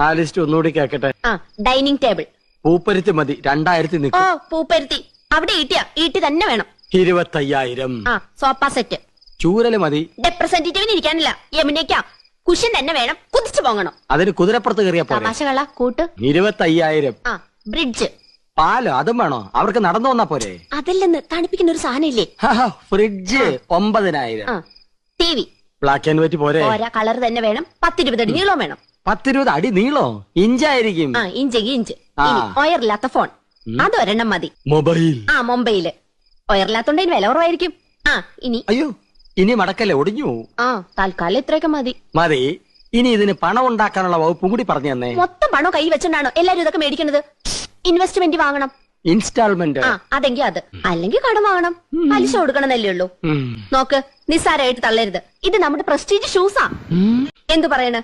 ആ ലിസ്റ്റ് ഒന്നുകൂടി കേക്കട്ടെ. Dining table. പൂപ്പരുത്തി മതി, 2000 ഓ നിൽക്കും. പൂപ്പരുത്തി. അവിടെ ഈട്ടി തന്നെ വേണം. 25,000. Sofa set. ചൂരല് മതി. റെപ്രസെന്റേറ്റീവിന് ഇരിക്കാനില്ല, യമുനയ്ക്കാ. കുഷൻ തന്നെ വേണം, കുതിച്ചു പോകണം. അതിന് കുതിരപ്പുറത്ത് കയറിയാ പോലെ. തമാശകള കൂട്ട്. 25,000. ബ്രിഡ്ജ്. പാലോ അതും വേണോ? അവർക്ക് നടന്നു വന്നാ പോരെ? അതല്ലെന്ന്, തണുപ്പിക്കുന്ന ഒരു സാധനം ഇല്ലേ? Fridge 9,000. T V. Black and white പോരെ? കളർ തന്നെ വേണം. 10-20 അടി നീളം വേണം. 10-20 അടി നീളോ? ഇഞ്ചായിരിക്കും. ഇഞ്ച്. ഒയറില്ലാത്ത ഫോൺ, അതൊരെണ്ണം മതി. മൊബൈൽ. മൊബൈല്. ഒയറില്ലാത്തോണ്ട് വില കുറവായിരിക്കും. ഇനി അയ്യോ, ഇനി മടക്കല്ലേ, ഒടിഞ്ഞു. തൽക്കാലം ഇത്രയൊക്കെ മതി. മതി. ഇനി ഇതിന് പണം ഉണ്ടാക്കാനുള്ള വകുപ്പും കൂടി പറഞ്ഞു തന്നെ. മൊത്തം പണം കൈ വെച്ചോണ്ടാണോ എല്ലാരും ഇതൊക്കെ മേടിക്കുന്നത്? ഇൻവെസ്റ്റ്മെന്റ് വാങ്ങണം. ഇൻസ്റ്റാൾമെന്റ്. അതെങ്കിൽ അത്, അല്ലെങ്കിൽ കടം വാങ്ങണം. പലിശ കൊടുക്കണമെന്നല്ലേ ഉള്ളൂ. നോക്ക്, നിസ്സാരമായിട്ട് തള്ളരുത്. ഇത് നമ്മുടെ പ്രസ്റ്റീജ് ഷൂസാ. എന്തു പറയണെന്ന്